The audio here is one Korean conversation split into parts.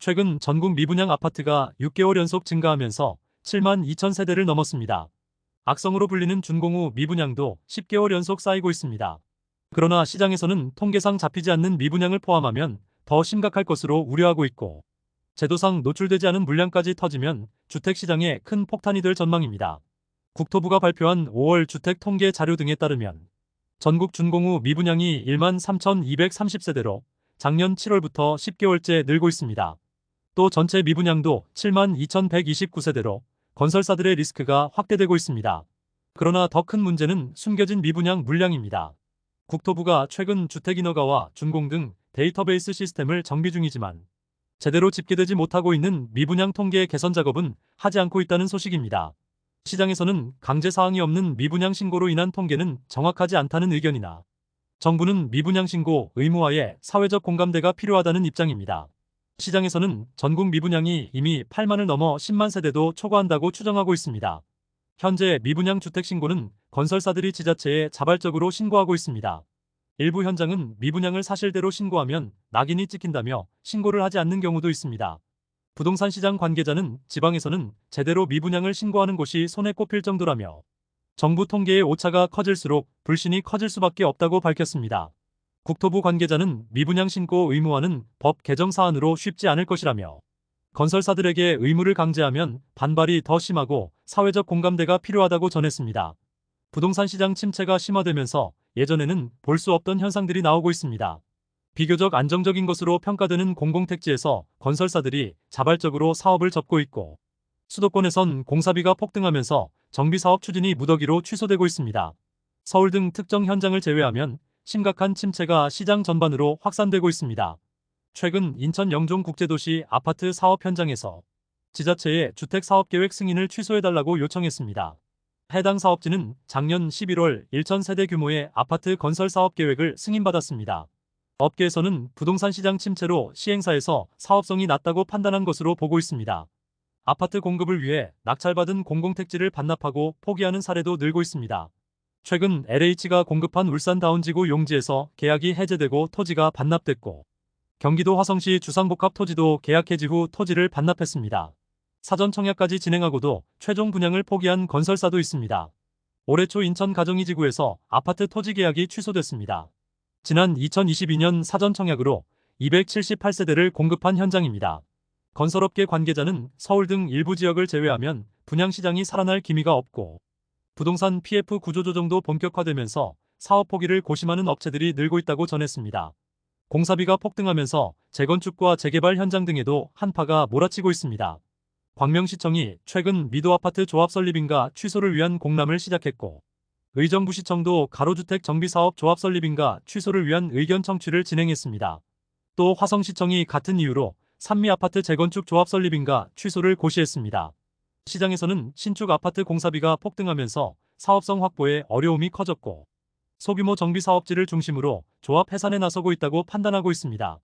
최근 전국 미분양 아파트가 6개월 연속 증가하면서 7만 2천 세대를 넘었습니다. 악성으로 불리는 준공후 미분양도 10개월 연속 쌓이고 있습니다. 그러나 시장에서는 통계상 잡히지 않는 미분양을 포함하면 더 심각할 것으로 우려하고 있고, 제도상 노출되지 않은 물량까지 터지면 주택시장에 큰 폭탄이 될 전망입니다. 국토부가 발표한 5월 주택 통계 자료 등에 따르면 전국 준공후 미분양이 1만 3,230세대로 작년 7월부터 10개월째 늘고 있습니다. 또 전체 미분양도 7만 2,129세대로 건설사들의 리스크가 확대되고 있습니다. 그러나 더 큰 문제는 숨겨진 미분양 물량입니다. 국토부가 최근 주택인허가와 준공 등 데이터베이스 시스템을 정비 중이지만 제대로 집계되지 못하고 있는 미분양 통계 개선 작업은 하지 않고 있다는 소식입니다. 시장에서는 강제 사항이 없는 미분양 신고로 인한 통계는 정확하지 않다는 의견이나 정부는 미분양 신고 의무화에 사회적 공감대가 필요하다는 입장입니다. 시장에서는 전국 미분양이 이미 8만을 넘어 10만 세대도 초과한다고 추정하고 있습니다. 현재 미분양 주택 신고는 건설사들이 지자체에 자발적으로 신고하고 있습니다. 일부 현장은 미분양을 사실대로 신고하면 낙인이 찍힌다며 신고를 하지 않는 경우도 있습니다. 부동산 시장 관계자는 지방에서는 제대로 미분양을 신고하는 곳이 손에 꼽힐 정도라며 정부 통계의 오차가 커질수록 불신이 커질 수밖에 없다고 밝혔습니다. 국토부 관계자는 미분양 신고 의무화는 법 개정 사안으로 쉽지 않을 것이라며 건설사들에게 의무를 강제하면 반발이 더 심하고 사회적 공감대가 필요하다고 전했습니다. 부동산 시장 침체가 심화되면서 예전에는 볼 수 없던 현상들이 나오고 있습니다. 비교적 안정적인 것으로 평가되는 공공택지에서 건설사들이 자발적으로 사업을 접고 있고, 수도권에선 공사비가 폭등하면서 정비사업 추진이 무더기로 취소되고 있습니다. 서울 등 특정 현장을 제외하면 심각한 침체가 시장 전반으로 확산되고 있습니다. 최근 인천 영종국제도시 아파트 사업 현장에서 지자체에 주택사업계획 승인을 취소해달라고 요청했습니다. 해당 사업지는 작년 11월 1,000세대 규모의 아파트 건설 사업계획을 승인받았습니다. 업계에서는 부동산 시장 침체로 시행사에서 사업성이 낮다고 판단한 것으로 보고 있습니다. 아파트 공급을 위해 낙찰받은 공공택지를 반납하고 포기하는 사례도 늘고 있습니다. 최근 LH가 공급한 울산 다운지구 용지에서 계약이 해제되고 토지가 반납됐고, 경기도 화성시 주상복합 토지도 계약 해지 후 토지를 반납했습니다. 사전 청약까지 진행하고도 최종 분양을 포기한 건설사도 있습니다. 올해 초 인천 가정이지구에서 아파트 토지 계약이 취소됐습니다. 지난 2022년 사전 청약으로 278세대를 공급한 현장입니다. 건설업계 관계자는 서울 등 일부 지역을 제외하면 분양시장이 살아날 기미가 없고, 부동산 PF 구조조정도 본격화되면서 사업 포기를 고심하는 업체들이 늘고 있다고 전했습니다. 공사비가 폭등하면서 재건축과 재개발 현장 등에도 한파가 몰아치고 있습니다. 광명시청이 최근 미도아파트 조합 설립인가 취소를 위한 공람을 시작했고, 의정부시청도 가로주택 정비사업 조합 설립인가 취소를 위한 의견 청취를 진행했습니다. 또 화성시청이 같은 이유로 산미아파트 재건축 조합 설립인가 취소를 고시했습니다. 시장에서는 신축 아파트 공사비가 폭등하면서 사업성 확보에 어려움이 커졌고, 소규모 정비사업지를 중심으로 조합 해산에 나서고 있다고 판단하고 있습니다.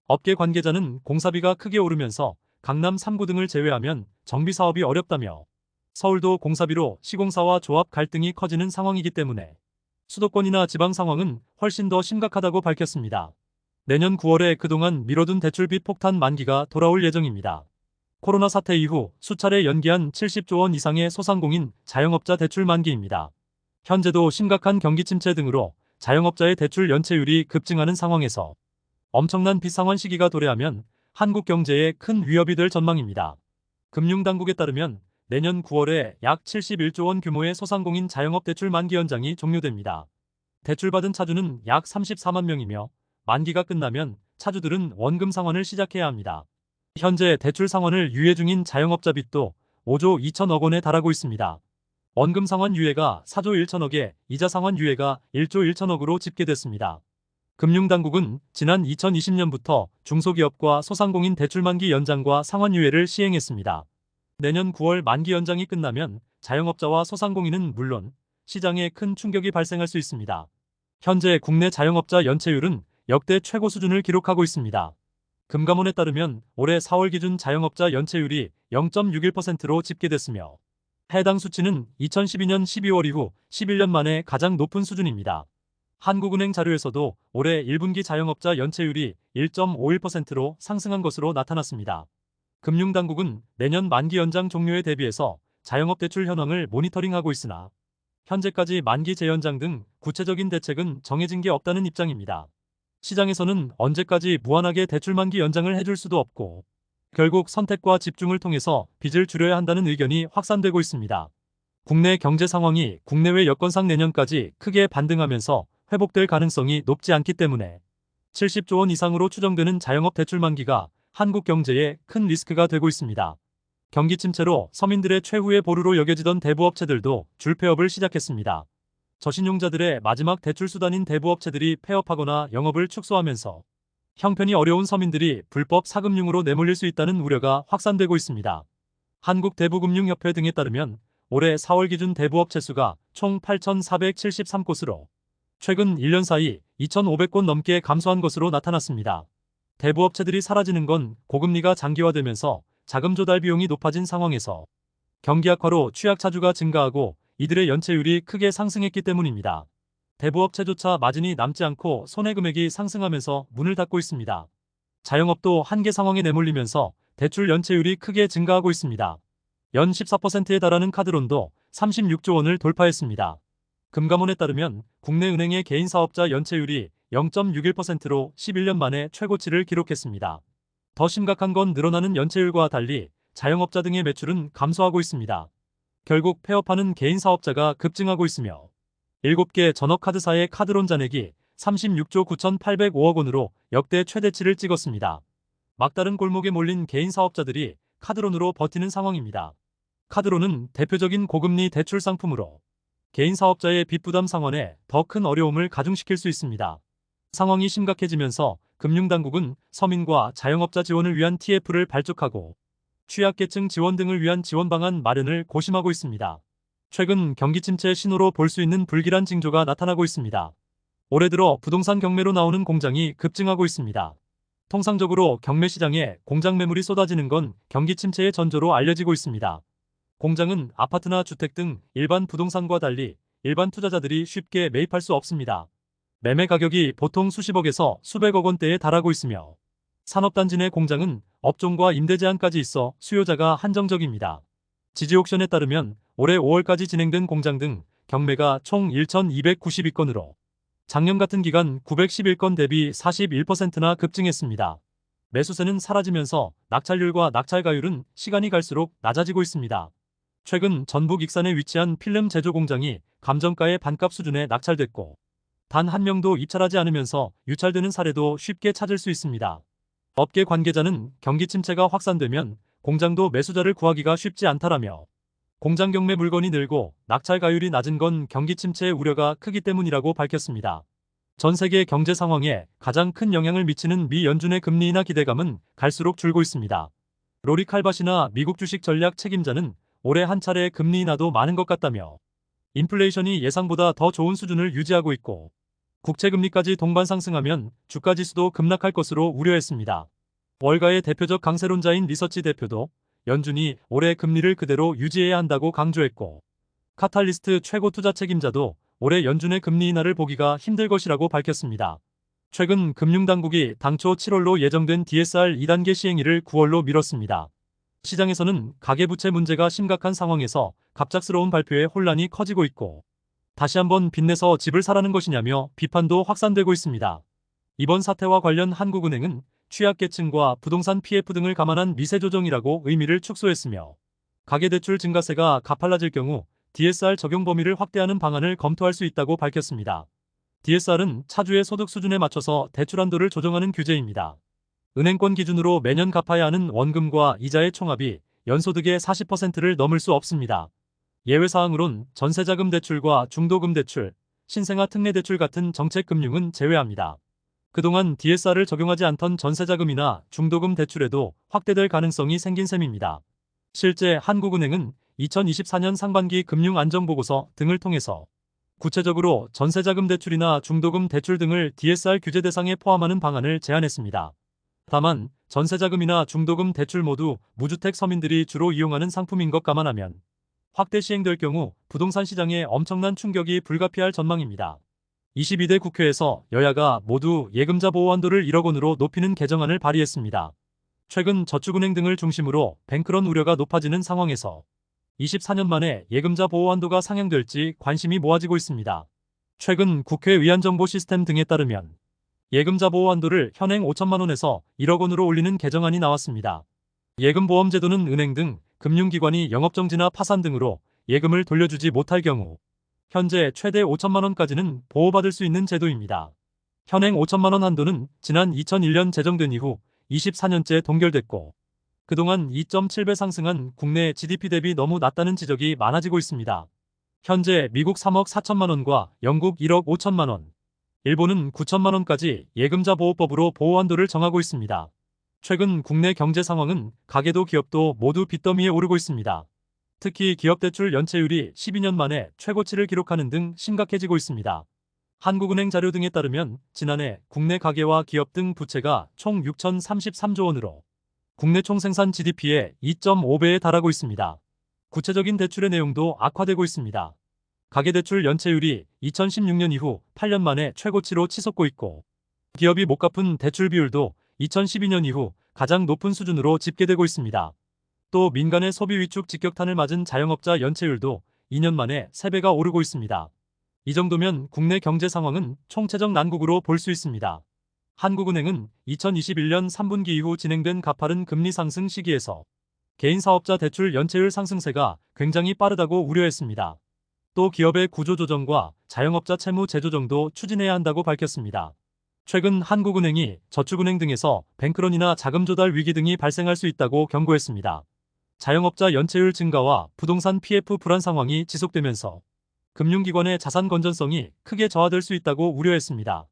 업계 관계자는 공사비가 크게 오르면서 강남 3구 등을 제외하면 정비사업이 어렵다며, 서울도 공사비로 시공사와 조합 갈등이 커지는 상황이기 때문에 수도권이나 지방 상황은 훨씬 더 심각하다고 밝혔습니다. 내년 9월에 그동안 미뤄둔 대출빚 폭탄 만기가 돌아올 예정입니다. 코로나 사태 이후 수차례 연기한 70조 원 이상의 소상공인 자영업자 대출 만기입니다. 현재도 심각한 경기 침체 등으로 자영업자의 대출 연체율이 급증하는 상황에서 엄청난 빚상환 시기가 도래하면 한국 경제에 큰 위협이 될 전망입니다. 금융당국에 따르면 내년 9월에 약 71조 원 규모의 소상공인 자영업 대출 만기 연장이 종료됩니다. 대출받은 차주는 약 34만 명이며, 만기가 끝나면 차주들은 원금 상환을 시작해야 합니다. 현재 대출 상환을 유예 중인 자영업자 빚도 5조 2천억 원에 달하고 있습니다. 원금 상환 유예가 4조 1천억에 이자 상환 유예가 1조 1천억으로 집계됐습니다. 금융당국은 지난 2020년부터 중소기업과 소상공인 대출 만기 연장과 상환 유예를 시행했습니다. 내년 9월 만기 연장이 끝나면 자영업자와 소상공인은 물론 시장에 큰 충격이 발생할 수 있습니다. 현재 국내 자영업자 연체율은 역대 최고 수준을 기록하고 있습니다. 금감원에 따르면 올해 4월 기준 자영업자 연체율이 0.61%로 집계됐으며, 해당 수치는 2012년 12월 이후 11년 만에 가장 높은 수준입니다. 한국은행 자료에서도 올해 1분기 자영업자 연체율이 1.51%로 상승한 것으로 나타났습니다. 금융당국은 내년 만기 연장 종료에 대비해서 자영업 대출 현황을 모니터링하고 있으나 현재까지 만기 재연장 등 구체적인 대책은 정해진 게 없다는 입장입니다. 시장에서는 언제까지 무한하게 대출 만기 연장을 해줄 수도 없고 결국 선택과 집중을 통해서 빚을 줄여야 한다는 의견이 확산되고 있습니다. 국내 경제 상황이 국내외 여건상 내년까지 크게 반등하면서 회복될 가능성이 높지 않기 때문에 70조 원 이상으로 추정되는 자영업 대출 만기가 한국 경제에 큰 리스크가 되고 있습니다. 경기 침체로 서민들의 최후의 보루로 여겨지던 대부업체들도 줄폐업을 시작했습니다. 저신용자들의 마지막 대출 수단인 대부업체들이 폐업하거나 영업을 축소하면서 형편이 어려운 서민들이 불법 사금융으로 내몰릴 수 있다는 우려가 확산되고 있습니다. 한국대부금융협회 등에 따르면 올해 4월 기준 대부업체 수가 총 8,473곳으로 최근 1년 사이 2,500곳 넘게 감소한 것으로 나타났습니다. 대부업체들이 사라지는 건 고금리가 장기화되면서 자금 조달 비용이 높아진 상황에서 경기 악화로 취약 차주가 증가하고 이들의 연체율이 크게 상승했기 때문입니다. 대부업체조차 마진이 남지 않고 손해금액이 상승하면서 문을 닫고 있습니다. 자영업도 한계 상황에 내몰리면서 대출 연체율이 크게 증가하고 있습니다. 연 14%에 달하는 카드론도 36조 원을 돌파했습니다. 금감원에 따르면 국내 은행의 개인 사업자 연체율이 0.61%로 11년 만에 최고치를 기록했습니다. 더 심각한 건 늘어나는 연체율과 달리 자영업자 등의 매출은 감소하고 있습니다. 결국 폐업하는 개인 사업자가 급증하고 있으며 7개 전업카드사의 카드론 잔액이 36조 9,805억 원으로 역대 최대치를 찍었습니다. 막다른 골목에 몰린 개인 사업자들이 카드론으로 버티는 상황입니다. 카드론은 대표적인 고금리 대출 상품으로 개인 사업자의 빚 부담 상환에 더 큰 어려움을 가중시킬 수 있습니다. 상황이 심각해지면서 금융당국은 서민과 자영업자 지원을 위한 TF를 발족하고 취약계층 지원 등을 위한 지원 방안 마련을 고심하고 있습니다. 최근 경기 침체 신호로 볼 수 있는 불길한 징조가 나타나고 있습니다. 올해 들어 부동산 경매로 나오는 공장이 급증하고 있습니다. 통상적으로 경매 시장에 공장 매물이 쏟아지는 건 경기 침체의 전조로 알려지고 있습니다. 공장은 아파트나 주택 등 일반 부동산과 달리 일반 투자자들이 쉽게 매입할 수 없습니다. 매매 가격이 보통 수십억에서 수백억 원대에 달하고 있으며 산업단지 내 공장은 업종과 임대 제한까지 있어 수요자가 한정적입니다. 지지옥션에 따르면 올해 5월까지 진행된 공장 등 경매가 총 1,292건으로 작년 같은 기간 911건 대비 41%나 급증했습니다. 매수세는 사라지면서 낙찰률과 낙찰가율은 시간이 갈수록 낮아지고 있습니다. 최근 전북 익산에 위치한 필름 제조 공장이 감정가의 반값 수준에 낙찰됐고 단 한 명도 입찰하지 않으면서 유찰되는 사례도 쉽게 찾을 수 있습니다. 업계 관계자는 경기 침체가 확산되면 공장도 매수자를 구하기가 쉽지 않다라며 공장 경매 물건이 늘고 낙찰 가율이 낮은 건 경기 침체의 우려가 크기 때문이라고 밝혔습니다. 전 세계 경제 상황에 가장 큰 영향을 미치는 미 연준의 금리 인하 기대감은 갈수록 줄고 있습니다. 로리 칼바시나 미국 주식 전략 책임자는 올해 한 차례 금리 인하도 많은 것 같다며 인플레이션이 예상보다 더 좋은 수준을 유지하고 있고 국채금리까지 동반 상승하면 주가지수도 급락할 것으로 우려했습니다. 월가의 대표적 강세론자인 리서치 대표도 연준이 올해 금리를 그대로 유지해야 한다고 강조했고 카탈리스트 최고 투자 책임자도 올해 연준의 금리 인하를 보기가 힘들 것이라고 밝혔습니다. 최근 금융당국이 당초 7월로 예정된 DSR 2단계 시행일을 9월로 미뤘습니다. 시장에서는 가계부채 문제가 심각한 상황에서 갑작스러운 발표에 혼란이 커지고 있고 다시 한번 빚내서 집을 사라는 것이냐며 비판도 확산되고 있습니다. 이번 사태와 관련 한국은행은 취약계층과 부동산 PF 등을 감안한 미세 조정이라고 의미를 축소했으며 가계대출 증가세가 가팔라질 경우 DSR 적용 범위를 확대하는 방안을 검토할 수 있다고 밝혔습니다. DSR은 차주의 소득 수준에 맞춰서 대출 한도를 조정하는 규제입니다. 은행권 기준으로 매년 갚아야 하는 원금과 이자의 총합이 연소득의 40%를 넘을 수 없습니다. 예외사항으론 전세자금 대출과 중도금 대출, 신생아 특례 대출 같은 정책금융은 제외합니다. 그동안 DSR을 적용하지 않던 전세자금이나 중도금 대출에도 확대될 가능성이 생긴 셈입니다. 실제 한국은행은 2024년 상반기 금융안정보고서 등을 통해서 구체적으로 전세자금 대출이나 중도금 대출 등을 DSR 규제 대상에 포함하는 방안을 제안했습니다. 다만 전세자금이나 중도금 대출 모두 무주택 서민들이 주로 이용하는 상품인 것 감안하면 확대 시행될 경우 부동산 시장에 엄청난 충격이 불가피할 전망입니다. 22대 국회에서 여야가 모두 예금자 보호 한도를 1억 원으로 높이는 개정안을 발의했습니다. 최근 저축은행 등을 중심으로 뱅크런 우려가 높아지는 상황에서 24년 만에 예금자 보호 한도가 상향될지 관심이 모아지고 있습니다. 최근 국회 위안정보 시스템 등에 따르면 예금자 보호 한도를 현행 5천만 원에서 1억 원으로 올리는 개정안이 나왔습니다. 예금보험제도는 은행 등 금융기관이 영업정지나 파산 등으로 예금을 돌려주지 못할 경우 현재 최대 5천만 원까지는 보호받을 수 있는 제도입니다. 현행 5천만 원 한도는 지난 2001년 제정된 이후 24년째 동결됐고 그동안 2.7배 상승한 국내 GDP 대비 너무 낮다는 지적이 많아지고 있습니다. 현재 미국 3억 4천만 원과 영국 1억 5천만 원, 일본은 9천만 원까지 예금자 보호법으로 보호 한도를 정하고 있습니다. 최근 국내 경제 상황은 가계도 기업도 모두 빚더미에 오르고 있습니다. 특히 기업대출 연체율이 12년 만에 최고치를 기록하는 등 심각해지고 있습니다. 한국은행 자료 등에 따르면 지난해 국내 가계와 기업 등 부채가 총 6,033조 원으로 국내 총생산 GDP의 2.5배에 달하고 있습니다. 구체적인 대출의 내용도 악화되고 있습니다. 가계대출 연체율이 2016년 이후 8년 만에 최고치로 치솟고 있고 기업이 못 갚은 대출 비율도 2012년 이후 가장 높은 수준으로 집계되고 있습니다. 또 민간의 소비 위축 직격탄을 맞은 자영업자 연체율도 2년 만에 3배가 오르고 있습니다. 이 정도면 국내 경제 상황은 총체적 난국으로 볼 수 있습니다. 한국은행은 2021년 3분기 이후 진행된 가파른 금리 상승 시기에서 개인 사업자 대출 연체율 상승세가 굉장히 빠르다고 우려했습니다. 또 기업의 구조조정과 자영업자 채무 재조정도 추진해야 한다고 밝혔습니다. 최근 한국은행이 저축은행 등에서 뱅크런이나 자금 조달 위기 등이 발생할 수 있다고 경고했습니다. 자영업자 연체율 증가와 부동산 PF 불안 상황이 지속되면서 금융기관의 자산 건전성이 크게 저하될 수 있다고 우려했습니다.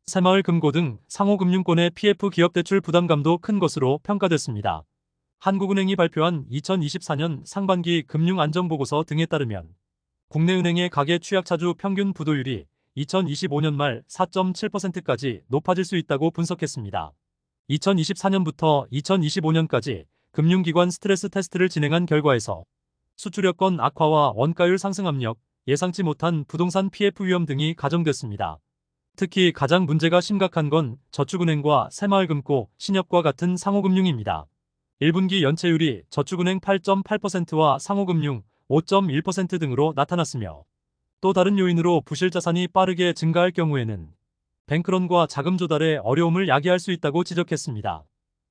새마을금고 등 상호금융권의 PF 기업대출 부담감도 큰 것으로 평가됐습니다. 한국은행이 발표한 2024년 상반기 금융안정보고서 등에 따르면 국내 은행의 가계 취약차주 평균 부도율이 2025년 말 4.7%까지 높아질 수 있다고 분석했습니다. 2024년부터 2025년까지 금융기관 스트레스 테스트를 진행한 결과에서 수출여건 악화와 원가율 상승 압력, 예상치 못한 부동산 PF 위험 등이 가정됐습니다. 특히 가장 문제가 심각한 건 저축은행과 새마을금고, 신협과 같은 상호금융입니다. 1분기 연체율이 저축은행 8.8%와 상호금융 5.1% 등으로 나타났으며 또 다른 요인으로 부실자산이 빠르게 증가할 경우에는 뱅크런과 자금 조달에 어려움을 야기할 수 있다고 지적했습니다.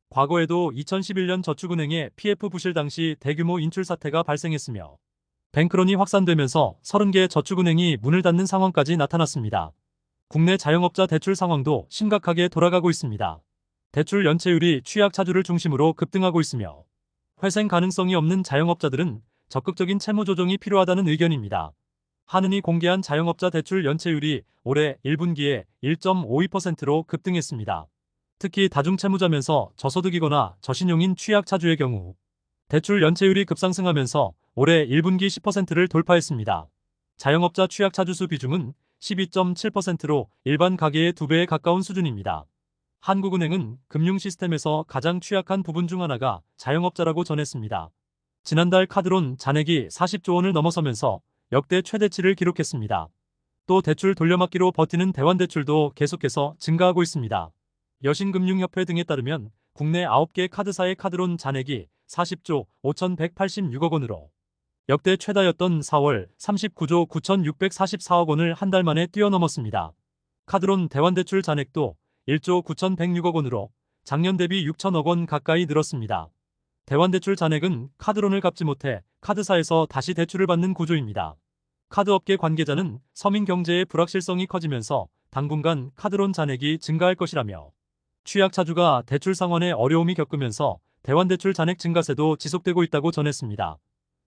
과거에도 2011년 저축은행의 PF 부실 당시 대규모 인출 사태가 발생했으며 뱅크런이 확산되면서 30개 저축은행이 문을 닫는 상황까지 나타났습니다. 국내 자영업자 대출 상황도 심각하게 돌아가고 있습니다. 대출 연체율이 취약차주를 중심으로 급등하고 있으며 회생 가능성이 없는 자영업자들은 적극적인 채무 조정이 필요하다는 의견입니다. 한은이 공개한 자영업자 대출 연체율이 올해 1분기에 1.52%로 급등했습니다. 특히 다중채무자면서 저소득이거나 저신용인 취약차주의 경우 대출 연체율이 급상승하면서 올해 1분기 10%를 돌파했습니다. 자영업자 취약차주 수 비중은 12.7%로 일반 가계의 2배에 가까운 수준입니다. 한국은행은 금융 시스템에서 가장 취약한 부분 중 하나가 자영업자라고 전했습니다. 지난달 카드론 잔액이 40조 원을 넘어서면서 역대 최대치를 기록했습니다. 또 대출 돌려막기로 버티는 대환대출도 계속해서 증가하고 있습니다. 여신금융협회 등에 따르면 국내 9개 카드사의 카드론 잔액이 40조 5,186억 원으로 역대 최다였던 4월 39조 9,644억 원을 한 달 만에 뛰어넘었습니다. 카드론 대환대출 잔액도 1조 9,106억 원으로 작년 대비 6천억 원 가까이 늘었습니다. 대환대출 잔액은 카드론을 갚지 못해 카드사에서 다시 대출을 받는 구조입니다. 카드업계 관계자는 서민 경제의 불확실성이 커지면서 당분간 카드론 잔액이 증가할 것이라며 취약차주가 대출 상환에 어려움이 겪으면서 대환대출 잔액 증가세도 지속되고 있다고 전했습니다.